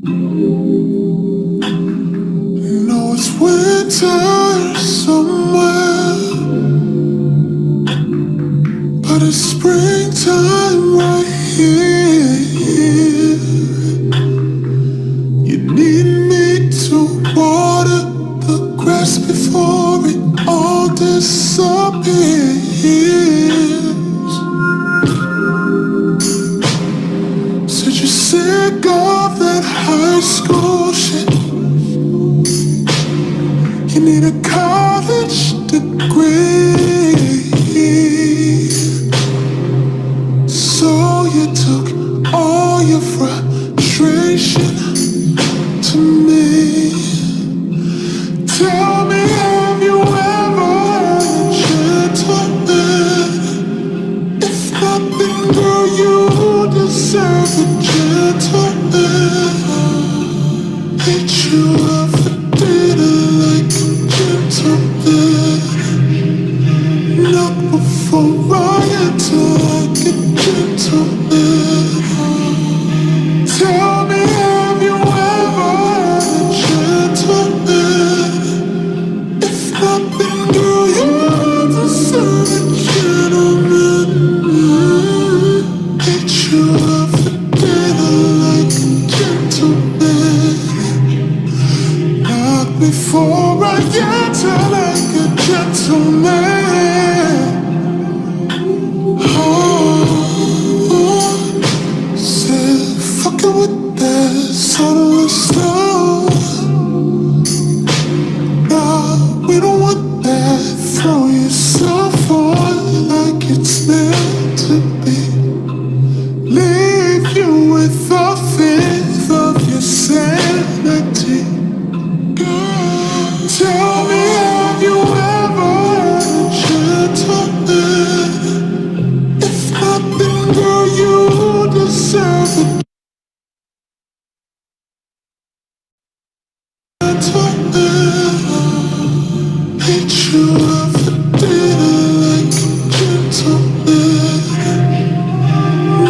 Know it's winter somewhere, but it's springtime right here. You need me to water the grass before it all disappears. Said you're sick of that high school shit. You need a college degree. So you took all your frustration to me. Tell me, have you ever had a gentleman? If nothing, girl, you deserve a gentleman. Hit you up for dinner like a gentleman. Not before I enter like a gentleman. Tell me, have you ever had a gentleman? If nothing, girl, you deserve a gentleman. Hit you up for dinner like a gentleman. Not before I enter like a gentleman. Oh, said fucking with that subtle stuff. Nah, we don't want that. Throw yourself on like it's meant to be. Leave you with a fifth of your sanity. Tell me, have you ever had a gentleman? If nothing, girl, you deserve a gentleman. Hit you up for dinner like a gentleman.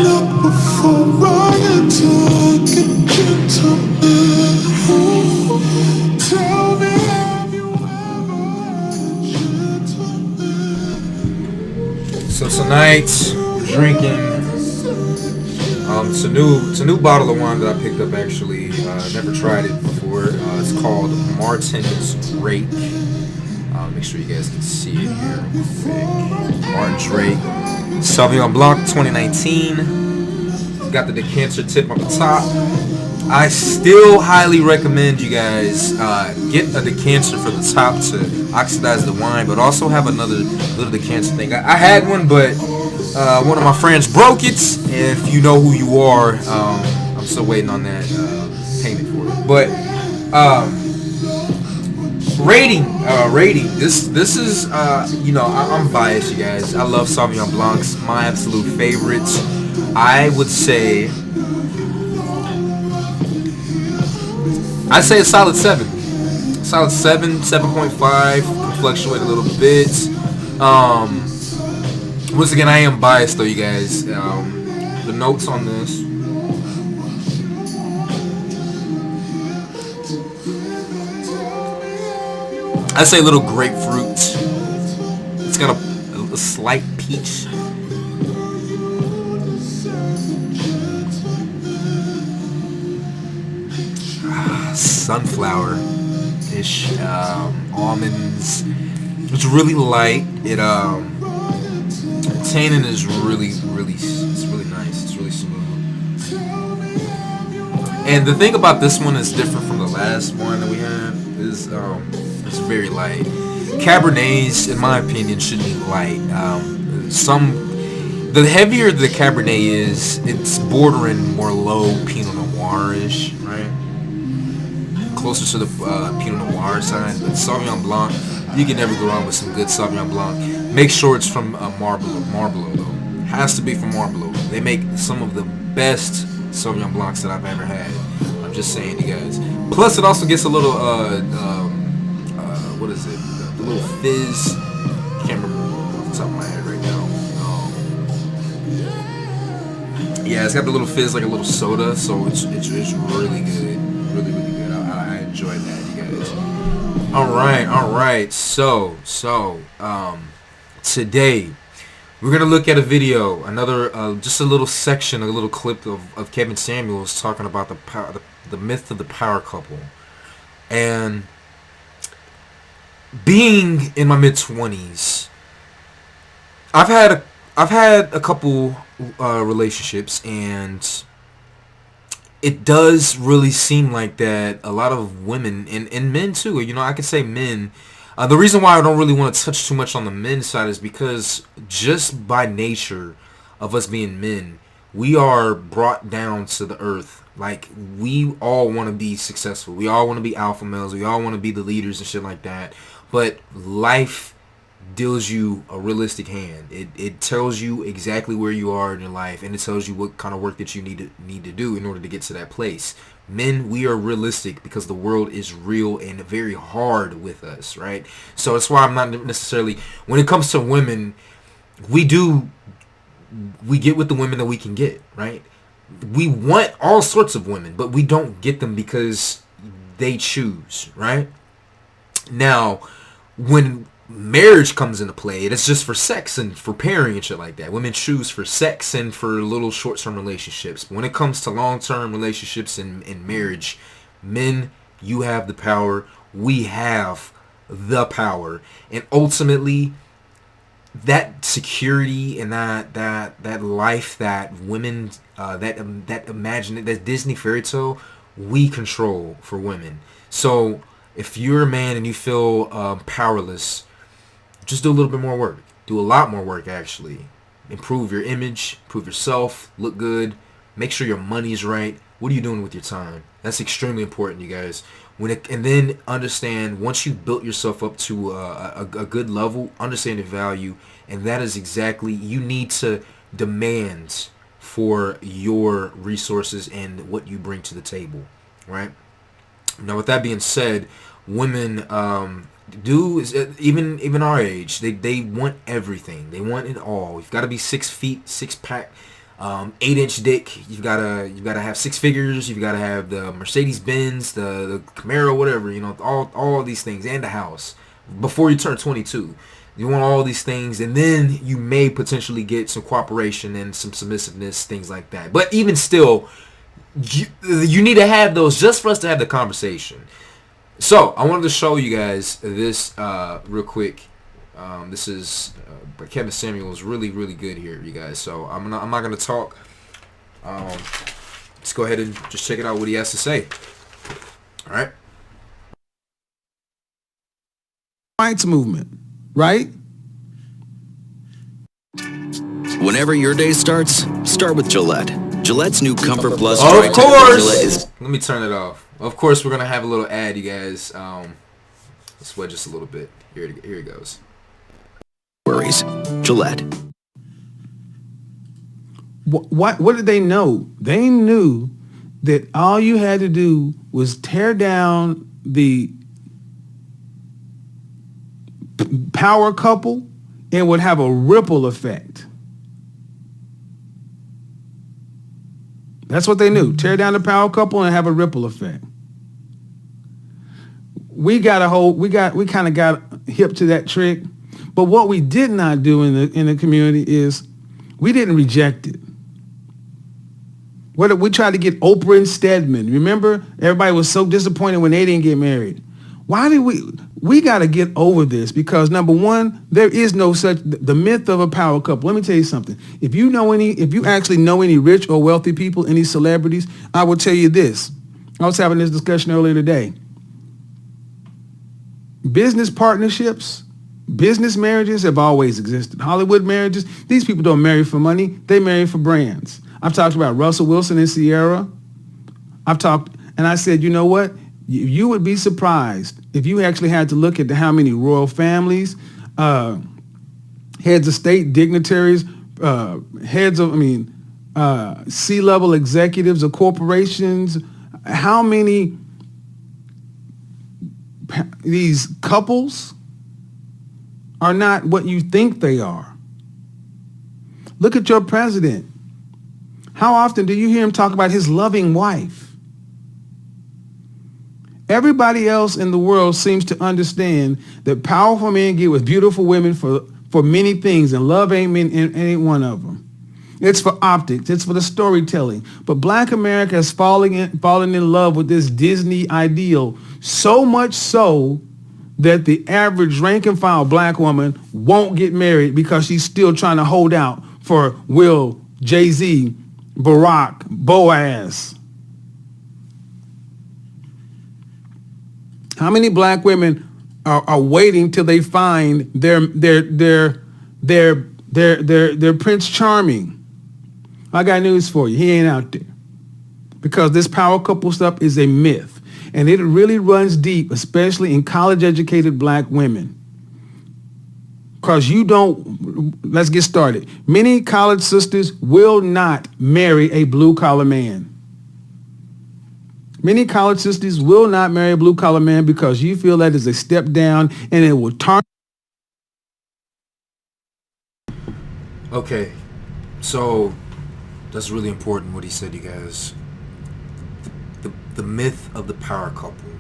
Not before I enter like a gentleman. Tell me, have you ever had a gentleman? So tonight we're drinking. It's a new bottle of wine that I picked up actually. Never tried it before. It's called Martin's Drake. Make sure you guys can see it here real quick. Martin's Drake. Sauvignon Blanc 2019. Got the decanter tip on the top. I still highly recommend you guys get a decanter for the top to oxidize the wine, but also have another little decanter thing. I had one, but one of my friends broke it. If you know who you are, I'm still waiting on that payment for it. But rating. This is I'm biased, you guys. I love Sauvignon Blancs, my absolute favorites. I would say. I'd say a solid 7. Solid 7, 7.5. Can fluctuate a little bit. Once again, I am biased though, you guys. The notes on this. I'd say a little grapefruit. It's got a slight peach. Sunflower-ish, almonds. It's really light. Tannin is really it's really nice. It's really smooth. And the thing about this one is different from the last one that we had is it's very light. Cabernets, in my opinion, should be light. The heavier the Cabernet is, it's bordering more low Pinot Noir-ish, right? Closer to the Pinot Noir side. But Sauvignon Blanc, you can never go wrong with some good Sauvignon Blanc. Make sure it's from Marbleau though. Has to be from Marbleau. They make some of the best Sauvignon Blancs that I've ever had. I'm just saying, you guys. Plus, it also gets a little what is it? The little fizz. Can't remember off the top of my head right now. Yeah, it's got the little fizz like a little soda, so it's really good. enjoy that, you guys. All right. So, today we're gonna look at a video, another, just a little section, a little clip of Kevin Samuels talking about the myth of the power couple, and being in my mid-20s, I've had a couple relationships, and it does really seem like that a lot of women and men too. You know, I could say men. The reason why I don't really want to touch too much on the men's side is because just by nature of us being men, we are brought down to the earth. Like, we all want to be successful. We all want to be alpha males. We all want to be the leaders and shit like that. But life deals you a realistic hand. It tells you exactly where you are in your life, and it tells you what kind of work that you need to do in order to get to that place. Men, we are realistic because the world is real and very hard with us, right? So that's why I'm not necessarily, when it comes to women, we get with the women that we can get, right? We want all sorts of women, but we don't get them because they choose, right? Now, when marriage comes into play, it's just for sex and for pairing and shit like that. Women choose for sex and for little short-term relationships. But when it comes to long-term relationships and marriage, men, you have the power. We have the power. And ultimately, that security and that life that women, that imagine, that Disney fairy tale, we control for women. So if you're a man and you feel powerless, just do a little bit more work. Do a lot more work, actually. Improve your image, improve yourself, look good, make sure your money is right. What are you doing with your time? That's extremely important, you guys. And then understand, once you built yourself up to a good level, understand the value, and that is exactly, you need to demand for your resources and what you bring to the table, right? Now, with that being said, women even our age, they want everything. They want it all. You've got to be 6 feet, 6-pack, 8-inch dick. You've got to have 6 figures. You've got to have the Mercedes Benz, the Camaro, whatever. You know, all of these things, and the house before you turn 22. You want all these things, and then you may potentially get some cooperation and some submissiveness, things like that. But even still, you need to have those just for us to have the conversation. So I wanted to show you guys this real quick. This is Kevin Samuels, really good here, you guys. So I'm not gonna talk. Let's go ahead and just check it out, what he has to say. All right. Rights movement, right? Whenever your day starts, start with Gillette. Gillette's new Comfort Plus Of Dry course. is... Let me turn it off. Of course, we're gonna have a little ad, you guys. Let's wait just a little bit. Here it goes. Worries. Gillette. What did they know? They knew that all you had to do was tear down the power couple and would have a ripple effect. That's what they knew. Tear down the power couple and have a ripple effect. We kind of got hip to that trick, but what we did not do in the community is we didn't reject it. We tried to get Oprah and Stedman. Remember, everybody was so disappointed when they didn't get married. Why did we got to get over this? Because number one, there is no such, the myth of a power couple. Let me tell you something. If you actually know any rich or wealthy people, any celebrities, I will tell you this. I was having this discussion earlier today. Business partnerships, business marriages have always existed. Hollywood marriages, these people don't marry for money. They marry for brands. I've talked about Russell Wilson and Ciara. And I said, you know what? You would be surprised if you actually had to look at how many royal families, heads of state, dignitaries, C-level executives of corporations, how many these couples are not what you think they are. Look at your president. How often do you hear him talk about his loving wife? Everybody else in the world seems to understand that powerful men get with beautiful women for many things, and love ain't one of them. It's for optics. It's for the storytelling. But Black America is fallen in love with this Disney ideal, so much so that the average rank and file Black woman won't get married because she's still trying to hold out for Will, Jay-Z, Barack, Boaz. How many Black women are waiting till they find their Prince Charming? I got news for you. He ain't out there. Because this power couple stuff is a myth. And it really runs deep, especially in college-educated Black women. Because let's get started. Many college sisters will not marry a blue-collar man. Many college sisters will not marry a blue-collar man because you feel that is a step down and it will tarnish. Okay, so that's really important what he said, you guys. The myth of the power couple.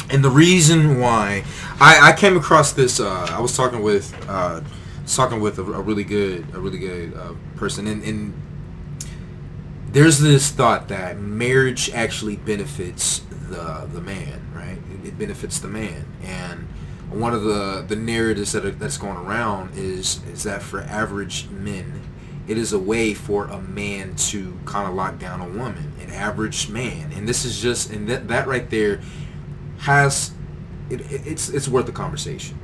And the reason why I came across this, I was talking with a really good person, and there's this thought that marriage actually benefits the man, right? It benefits the man, and one of the narratives that's going around is that for average men, it is a way for a man to kind of lock down a woman, an average man, and this is just, and that right there has it's worth the conversation.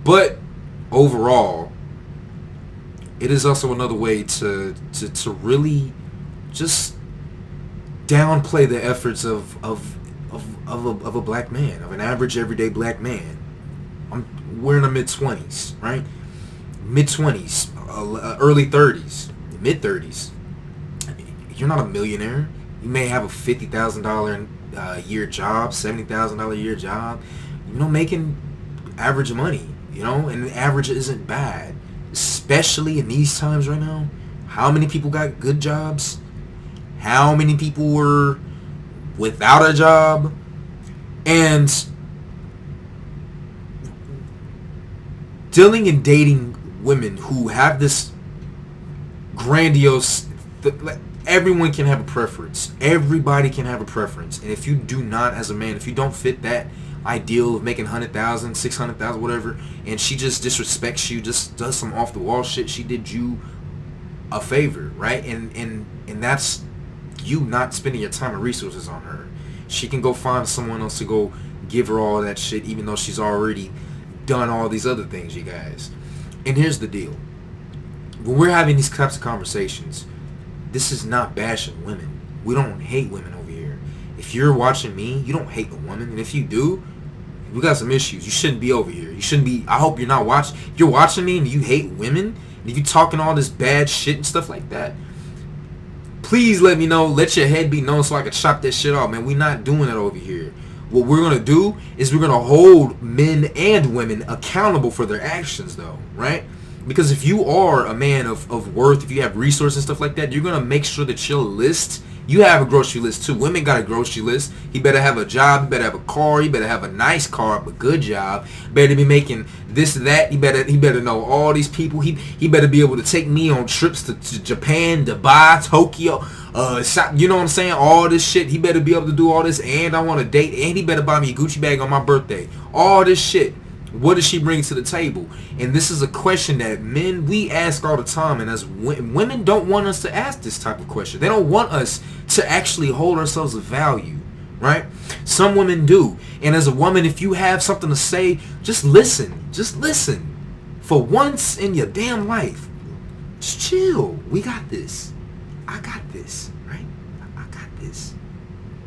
But overall, it is also another way to really just downplay the efforts of a Black man, of an average everyday Black man. We're in the mid-20s, right? Mid-20s, early 30s, mid-30s. You're not a millionaire. You may have a $50,000 year job, $70,000 a year job. Making average money, and average isn't bad, especially in these times right now. How many people got good jobs? How many people were without a job? And dealing and dating women who have this grandiose, everyone can have a preference. Everybody can have a preference. And if you do not, as a man, if you don't fit that ideal of making 100,000, 600,000, whatever, and she just disrespects you, just does some off the wall shit, she did you a favor, right? And that's you not spending your time and resources on her. She can go find someone else to go give her all that shit, even though she's already done all these other things, you guys. And here's the deal. When we're having these types of conversations, this is not bashing women. We don't hate women over here. If you're watching me, you don't hate a woman. And if you do, we got some issues. You shouldn't be over here. You shouldn't be. I hope you're not watching. If you're watching me and you hate women, and if you talking all this bad shit and stuff like that, please let me know. Let your head be known so I can chop that shit off, man. We're not doing that over here. What we're going to do is we're going to hold men and women accountable for their actions, though, right? Because if you are a man of worth, if you have resources and stuff like that, you're going to make sure that your list, you have a grocery list too. Women got a grocery list. He better have a job. He better have a car. He better have a nice car, a good job. Better be making this, that. He better know all these people. He better be able to take me on trips to Japan, Dubai, Tokyo, you know what I'm saying? All this shit. He better be able to do all this, and I want to date, and he better buy me a Gucci bag on my birthday. All this shit. What does she bring to the table? And this is a question that men, we ask all the time, and as women don't want us to ask this type of question. They don't want us to actually hold ourselves of value, right? Some women do. And as a woman, if you have something to say, just listen. Just listen. For once in your damn life, just chill. We got this. I got this, right? I got this.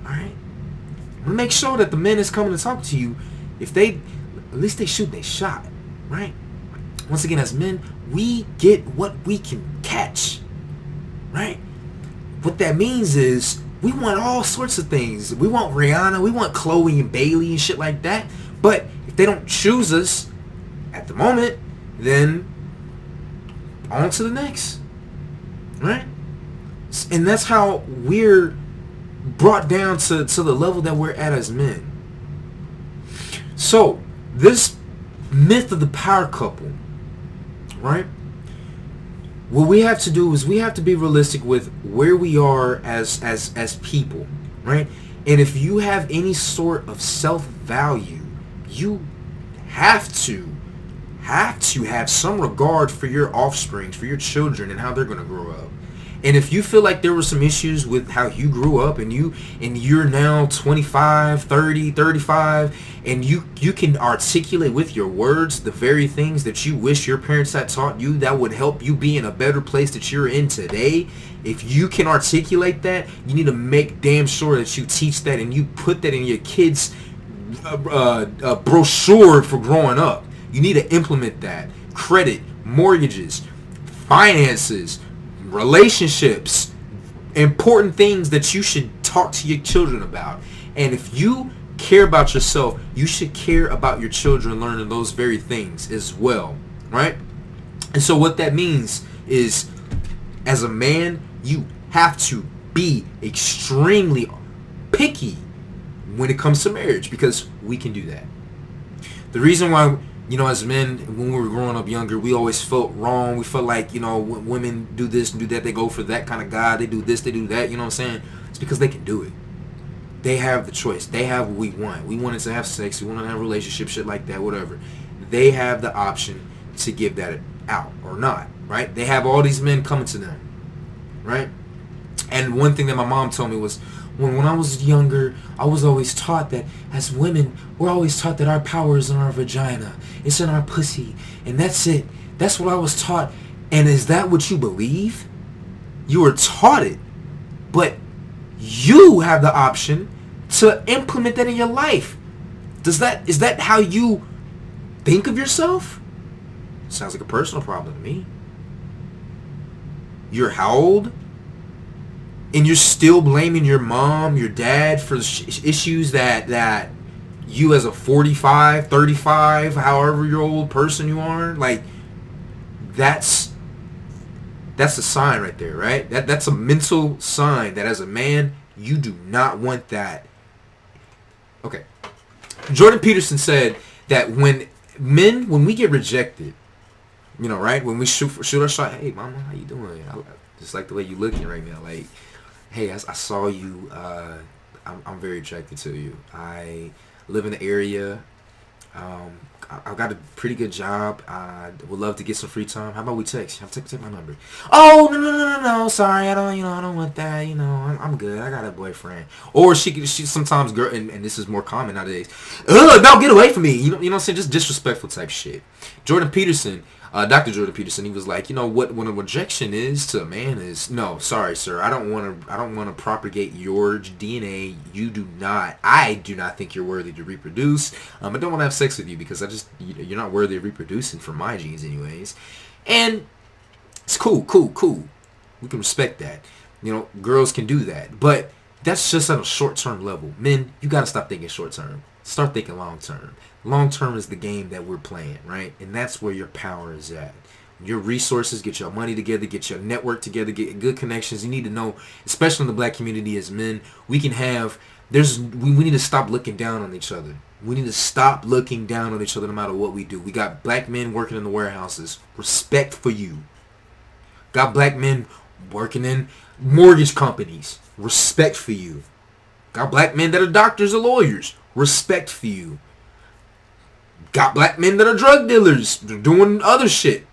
All right? Make sure that the men is coming to talk to you, if they, at least they shoot their shot, right? Once again, as men, we get what we can catch, right? What that means is we want all sorts of things. We want Rihanna, we want Chloe and Bailey and shit like that. But if they don't choose us at the moment, then on to the next, right? And that's how we're brought down to the level that we're at as men. So this myth of the power couple, right? What we have to do is we have to be realistic with where we are as people, right? And if you have any sort of self-value, you have to have some regard for your offspring, for your children, and how they're going to grow up. And if you feel like there were some issues with how you grew up, and you're now 25, 30, 35, and you can articulate with your words the very things that you wish your parents had taught you that would help you be in a better place that you're in today, if you can articulate that, you need to make damn sure that you teach that and you put that in your kids' brochure for growing up. You need to implement that. Credit, mortgages, finances, relationships, important things that you should talk to your children about. And if you care about yourself, you should care about your children learning those very things as well, right? And so what that means is, as a man, you have to be extremely picky when it comes to marriage, because we can do that. The reason why, as men, when we were growing up younger, we always felt wrong. We felt like, when women do this and do that, they go for that kind of guy. They do this, they do that. You know what I'm saying? It's because they can do it. They have the choice. They have what we want. We wanted to have sex. We want to have a relationship, shit like that, whatever. They have the option to give that out or not, right? They have all these men coming to them, right? And one thing that my mom told me was, when I was younger, I was always taught that as women, we're always taught that our power is in our vagina. It's in our pussy. And that's it. That's what I was taught. And is that what you believe? You were taught it. But you have the option to implement that in your life. Is that how you think of yourself? Sounds like a personal problem to me. You're how old? And you're still blaming your mom, your dad for issues that you as a 45, 35, however year old person you are, like, that's a sign right there, right? That's a mental sign that as a man, you do not want that. Okay. Jordan Peterson said that when we get rejected, right? When we shoot our shot, hey, mama, how you doing? I just like the way you looking right now. Like, hey, I saw you. I'm very attracted to you. I live in the area. I've got a pretty good job. I would love to get some free time. How about we text? Take my number. Oh, no. Sorry, I don't want that. I'm good. I got a boyfriend. Or she sometimes, girl, and this is more common nowadays. No, get away from me. You know what I'm saying? Just disrespectful type shit. Jordan Peterson, Dr. Jordan Peterson, he was like, what when a rejection is to a man is, no, sorry, sir, I don't want to propagate your DNA. I do not think you're worthy to reproduce. I don't want to have sex with you because you're not worthy of reproducing for my genes anyways. And it's cool. We can respect that. Girls can do that, but that's just at a short-term level. Men, you got to stop thinking short-term. Start thinking long-term. Long-term is the game that we're playing, right? And that's where your power is at. Your resources, get your money together, get your network together, get good connections. You need to know, especially in the black community as men, we need to stop looking down on each other. We need to stop looking down on each other no matter what we do. We got black men working in the warehouses. Respect for you. Got black men working in mortgage companies. Respect for you. Got black men that are doctors or lawyers. Respect for you. Got black men that are drug dealers. They're doing other shit.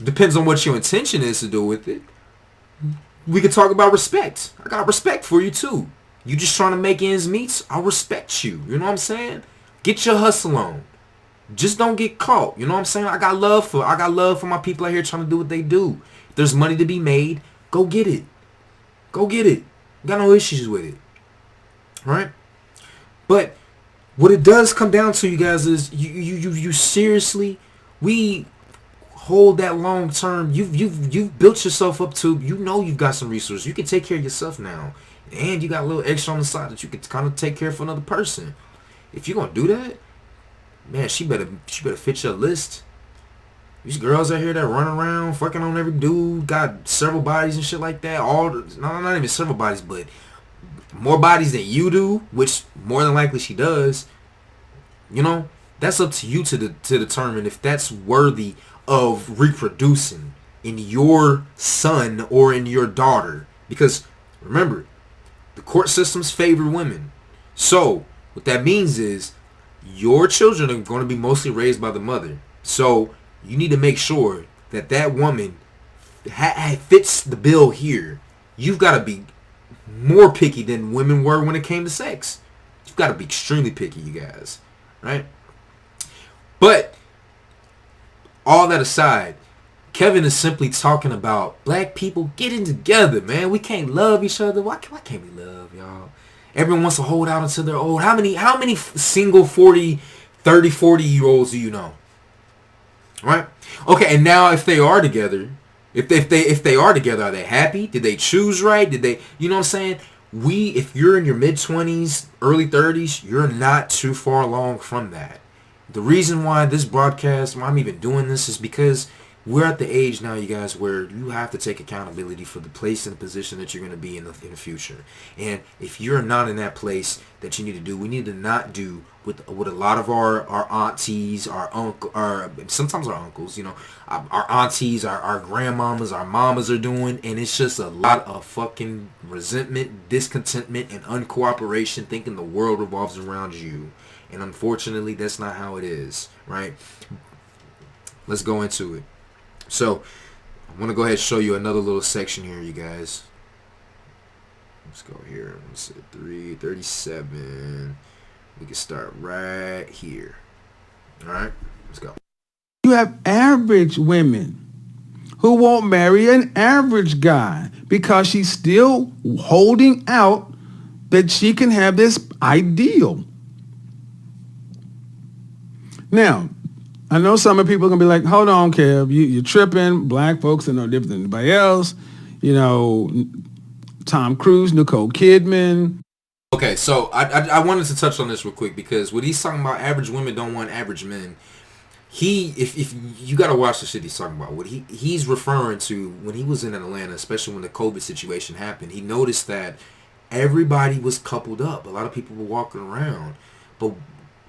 Depends on what your intention is to do with it. We could talk about respect. I got respect for you too. You just trying to make ends meet, I respect you. You know what I'm saying? Get your hustle on. Just don't get caught. You know what I'm saying? I got love for my people out here trying to do what they do. If there's money to be made, go get it. Go get it. Got no issues with it. Right? But what it does come down to, you guys, is you seriously, we hold that long term. You've built yourself up to, you've got some resources. You can take care of yourself now. And you got a little extra on the side that you can kind of take care of for another person. If you're gonna do that, man, she better fit your list. These girls out here that run around fucking on every dude, got several bodies and shit like that. Not even several bodies, but more bodies than you do, which more than likely she does, you know, that's up to you to determine if that's worthy of reproducing in your son or in your daughter. Because remember, the court systems favor women. So what that means is your children are going to be mostly raised by the mother. So you need to make sure that that woman fits the bill here. You've got to be more picky than women were when it came to sex. You've got to be extremely picky, you guys. Right? But all that aside, Kevin is simply talking about black people getting together, man. We can't love each other. Why can't we love, y'all? Everyone wants to hold out until they're old. How many single 40 year olds do you know? Right? Okay, and now if they are together, if they are together, are they happy? Did they choose right? Did they, you know what I'm saying? If you're in your mid 20s, early 30s, you're not too far along from that. The reason why this broadcast, why I'm even doing this, is because we're at the age now, you guys, where you have to take accountability for the place and the position that you're going to be in the future. And if you're not in that place that you need to do, we need to not do what a lot of our aunties, our uncle, sometimes our uncles, you know, our aunties, our grandmamas, our mamas are doing. And it's just a lot of fucking resentment, discontentment, and uncooperation, thinking the world revolves around you. And unfortunately, that's not how it is, right? Let's go into it. So, I want to go ahead and show you another little section here, you guys. Let's go here. Let's see, 337. We can start right here. All right, let's go. You have average women who won't marry an average guy because she's still holding out that she can have this ideal. Now, I know some of people are going to be like, hold on, Kev, you're tripping. Black folks are no different than anybody else. You know, Tom Cruise, Nicole Kidman. Okay, so I wanted to touch on this real quick because when he's talking about average women don't want average men, if you got to watch the shit he's talking about. What he's referring to when he was in Atlanta, especially when the COVID situation happened, he noticed that everybody was coupled up. A lot of people were walking around, but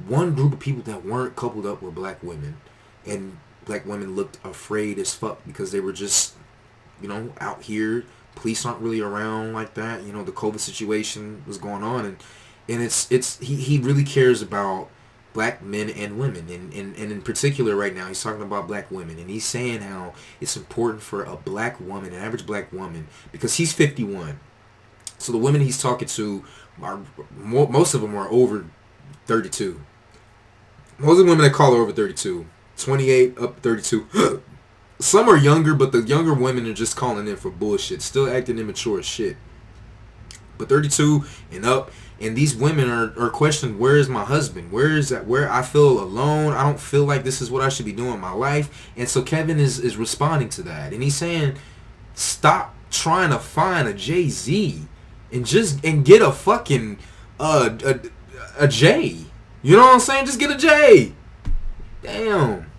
one group of people that weren't coupled up were black women, and black women looked afraid as fuck because they were just, you know, out here. Police aren't really around like that. You know, the COVID situation was going on, and he really cares about black men and women, and in particular right now he's talking about black women, and he's saying how it's important for a black woman, an average black woman, because he's 51. So the women he's talking to are most of them are over 32. Most of the women that call are over 32. 28 up 32. Some are younger, but the younger women are just calling in for bullshit. Still acting immature as shit. But 32 and up. And these women are questioning, where is my husband? Where is that? Where I feel alone. I don't feel like this is what I should be doing in my life. And so Kevin is responding to that. And he's saying, stop trying to find a Jay-Z and get a fucking a J. You know what I'm saying? Just get a J. Damn.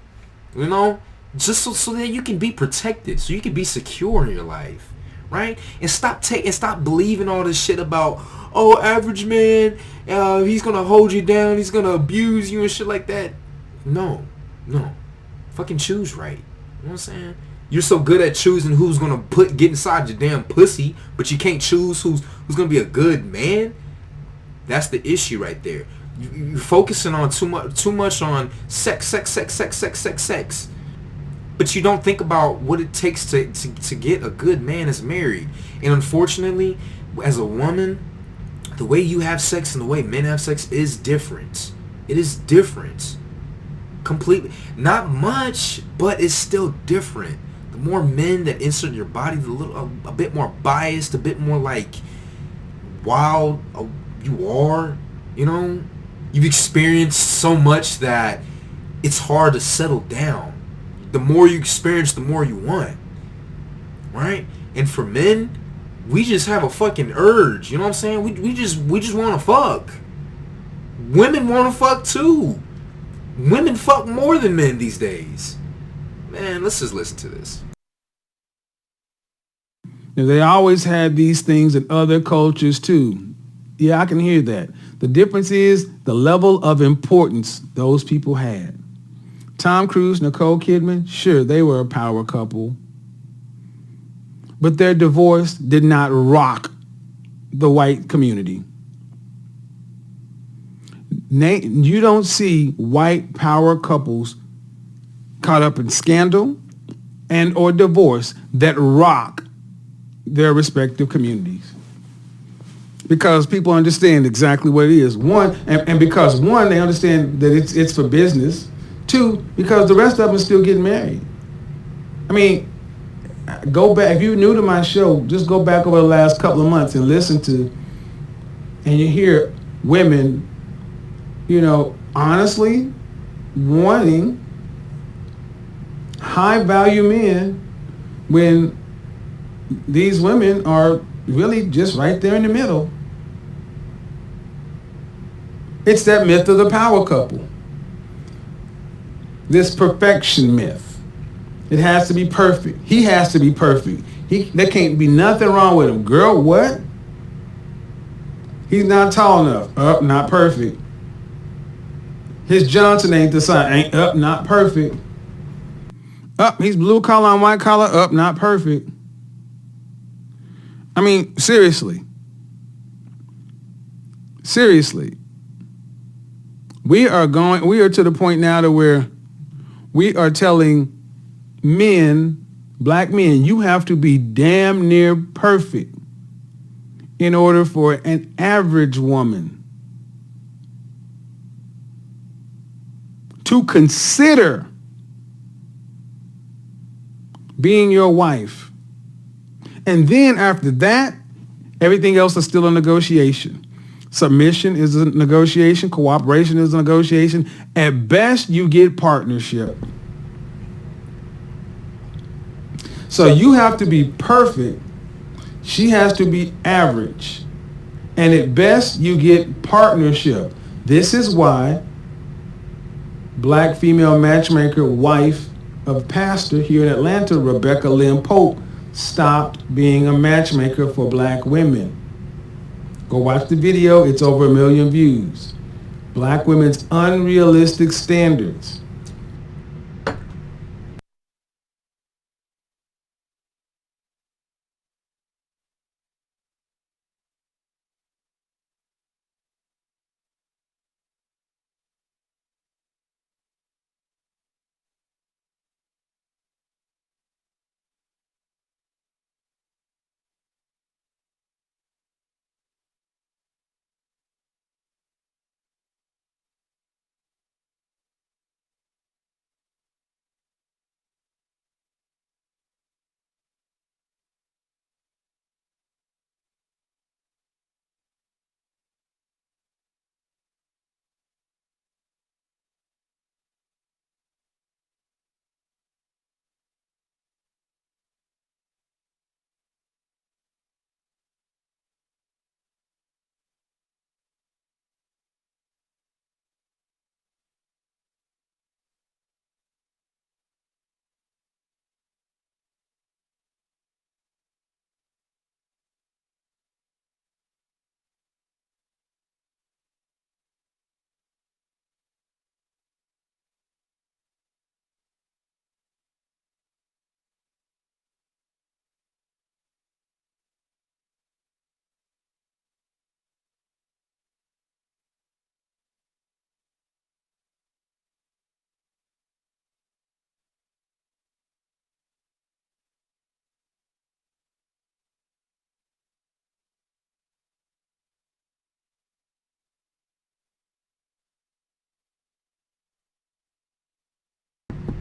You know? Just so that you can be protected. So you can be secure in your life. Right? And stop believing all this shit about, oh, average man, he's going to hold you down. He's going to abuse you and shit like that. No. Fucking choose right. You know what I'm saying? You're so good at choosing who's going to get inside your damn pussy, but you can't choose who's going to be a good man. That's the issue right there. You're focusing on too much on sex, but you don't think about what it takes to get a good man that's married. And unfortunately, as a woman, the way you have sex and the way men have sex is different. It is different, completely. Not much, but it's still different. The more men that insert your body, a bit more biased, a bit more like wild you are. You know, you've experienced so much that it's hard to settle down. The more you experience, the more you want. Right? And for men, we just have a fucking urge. You know what I'm saying? We just want to fuck. Women want to fuck too. Women fuck more than men these days. Man, let's just listen to this. They always had these things in other cultures too. Yeah, I can hear that. The difference is the level of importance those people had. Tom Cruise, Nicole Kidman, sure, they were a power couple. But their divorce did not rock the white community. You don't see white power couples caught up in scandal and or divorce that rock their respective communities. Because people understand exactly what it is. One, and because one, they understand that it's for business. Two, because the rest of them are still getting married. I mean, go back, if you're new to my show, just go back over the last couple of months and listen to, and you hear women, honestly wanting high value men when these women are really just right there in the middle. It's that myth of the power couple. This perfection myth. It has to be perfect. He has to be perfect. There can't be nothing wrong with him. Girl, what? He's not tall enough. Not perfect. His Johnson ain't the size. Not perfect. He's blue collar and white collar. Not perfect. I mean, seriously. Seriously. We are to the point now to where we are telling men, black men, you have to be damn near perfect in order for an average woman to consider being your wife. And then after that, everything else is still a negotiation. Submission is a negotiation. Cooperation is a negotiation. At best, you get partnership. So you have to be perfect. She has to be average. And at best, you get partnership. This is why black female matchmaker, wife of pastor here in Atlanta, Rebecca Lynn Pope, stopped being a matchmaker for black women. Go watch the video. It's over 1 million views. Black women's unrealistic standards.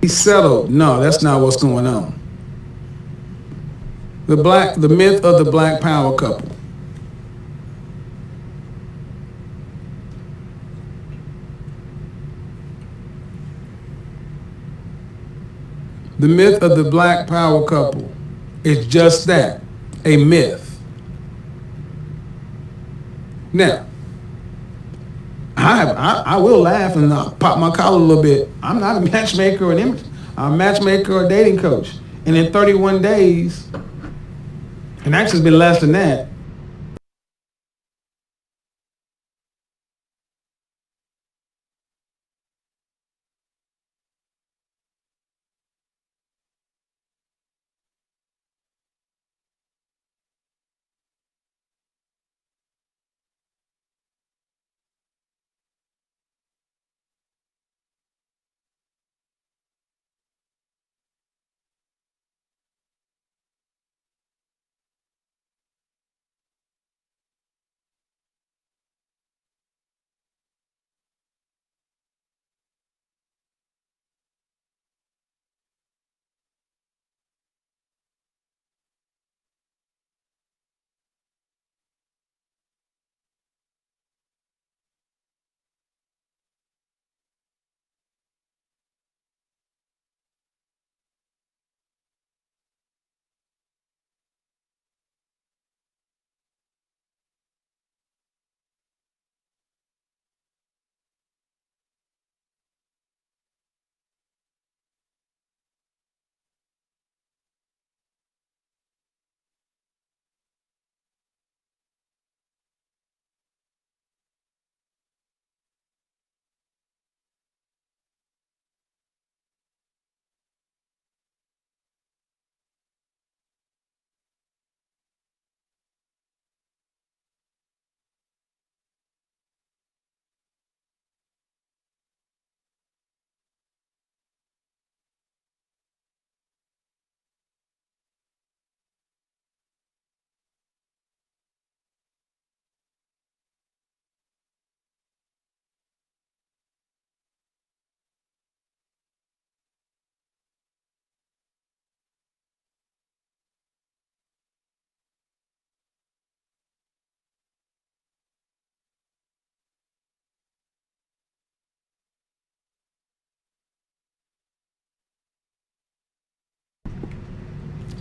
He's settled. No, that's not what's going on. The myth of the black power couple. The myth of the black power couple is just that, a myth. Now, I will laugh and pop my collar a little bit. I'm not a matchmaker or I'm a matchmaker or a dating coach. And in 31 days, and actually it's been less than that,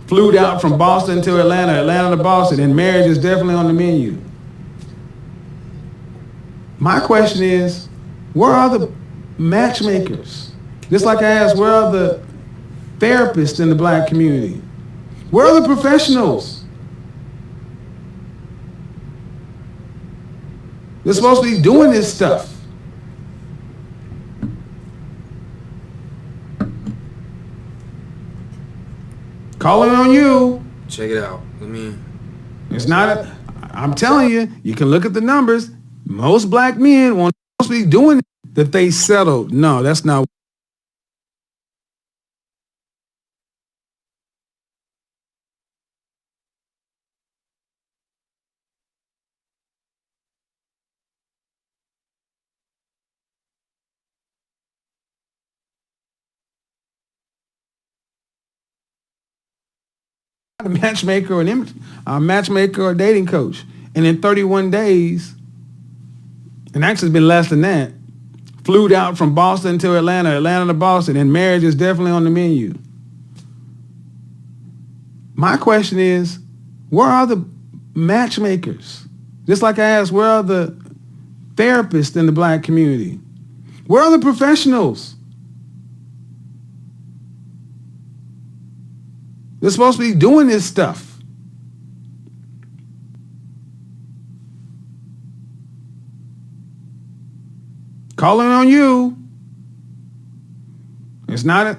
Flew out from Boston to Atlanta, Atlanta to Boston, and marriage is definitely on the menu. My question is, where are the matchmakers? Just like I asked, where are the therapists in the black community? Where are the professionals? They're supposed to be doing this stuff. Calling on you. Check it out. It's not, I'm telling you, you can look at the numbers. Most black men won't supposed to be doing that they settled. No, that's not. A matchmaker or a matchmaker or dating coach. And in 31 days, and actually it's been less than that, flew out from Boston to Atlanta, Atlanta to Boston, and marriage is definitely on the menu. My question is, where are the matchmakers? Just like I asked, where are the therapists in the black community? Where are the professionals? They're supposed to be doing this stuff. Calling on you. It's not,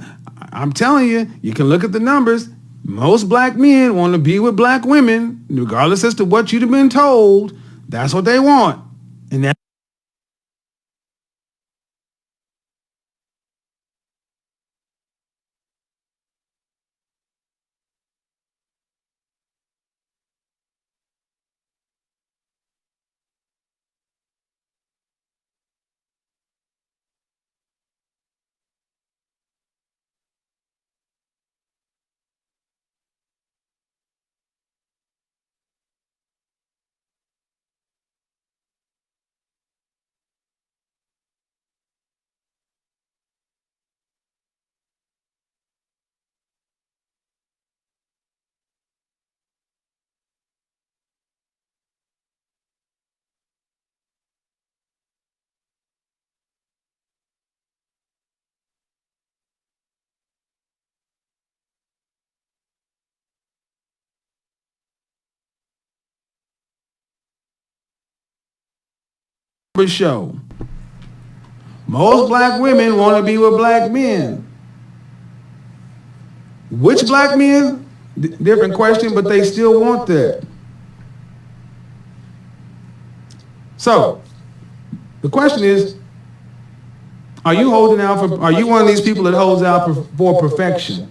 I'm telling you, you can look at the numbers. Most black men want to be with black women, regardless as to what you've been told. That's what they want. And that show. Most black women want to be with black men. Which black men? Different question, but they still want that. So, the question is, are you holding out for, are you one of these people that holds out for perfection?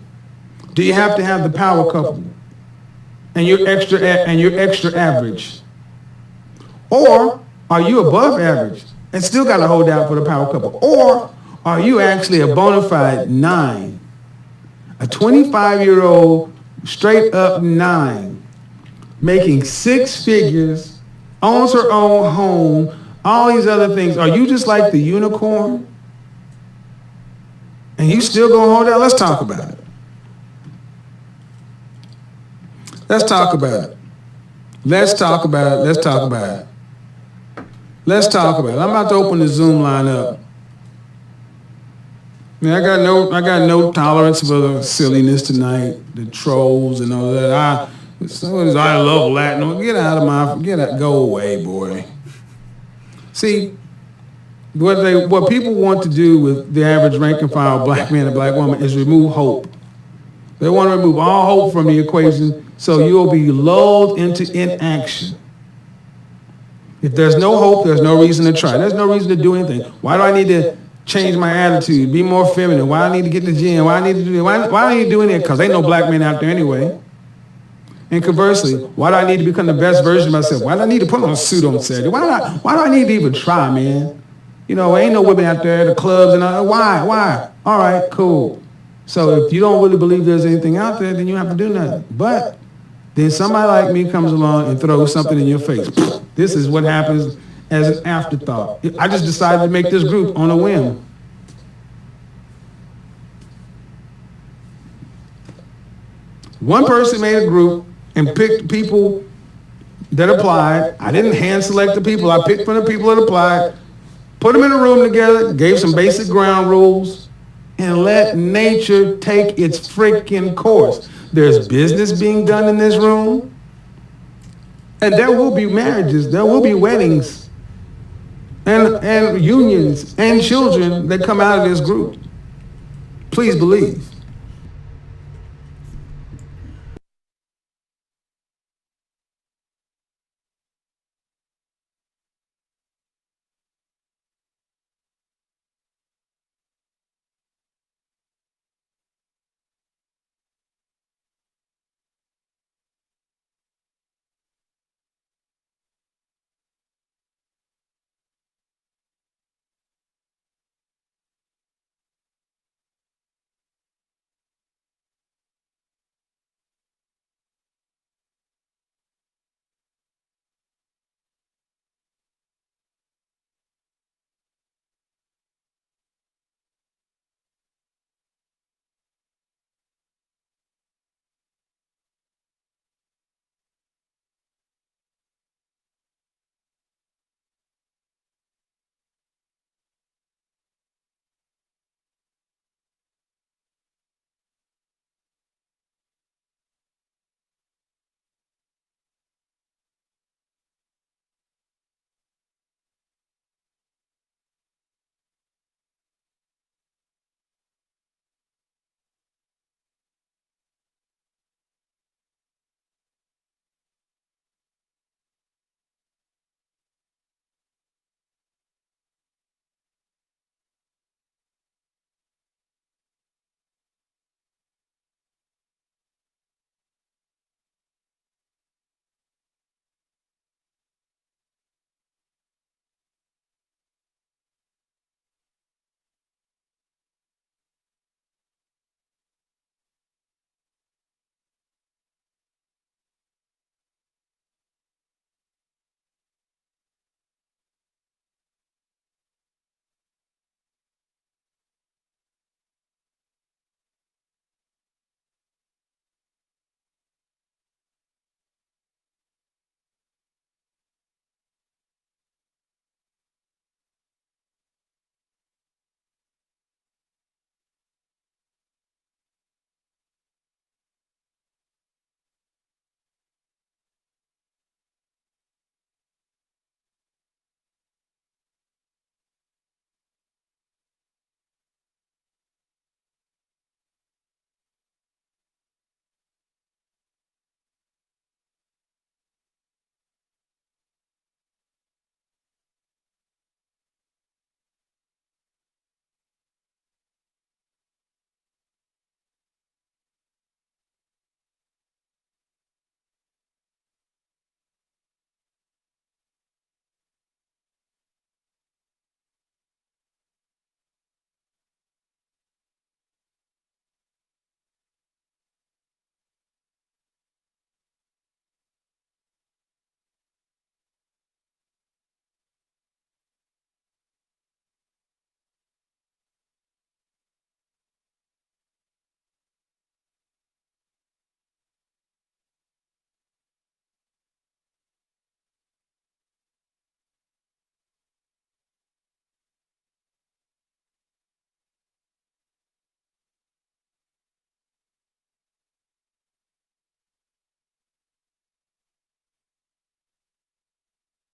Do you have to have the power couple? And you're extra average? Or are you above average and still got to hold out for the power couple? Or are you actually a bona fide 9? A 25-year-old straight up 9, making 6 figures, owns her own home, all these other things. Are you just like the unicorn? And you still gonna hold out? Let's talk about it. Let's talk about it. Let's talk about it. Let's talk about it. Let's talk about it. I'm about to open the Zoom line up. Man, I got no tolerance for the silliness tonight, the trolls and all that. I love Latin. Go away, boy. See, what people want to do with the average rank and file black man and black woman is remove hope. They want to remove all hope from the equation, so you'll be lulled into inaction. If there's no hope, there's no reason to try. There's no reason to do anything. Why do I need to change my attitude, be more feminine? Why do I need to get in the gym? Why do I need to do that? Why do I need to do anything? Because ain't no black men out there anyway. And conversely, why do I need to become the best version of myself? Why do I need to put on a suit on Saturday? Why do I need to even try, man? You know, ain't no women out there, the clubs and all. Why? All right, cool. So if you don't really believe there's anything out there, then you have to do nothing. But then somebody like me comes along and throws something in your face. This is what happens as an afterthought. I just decided to make this group on a whim. One person made a group and picked people that applied. I didn't hand select the people. I picked from the people that applied, put them in a room together, gave some basic ground rules, and let nature take its freaking course. There's business being done in this room, and there will be marriages, there will be weddings, and unions and children that come out of this group. Please believe.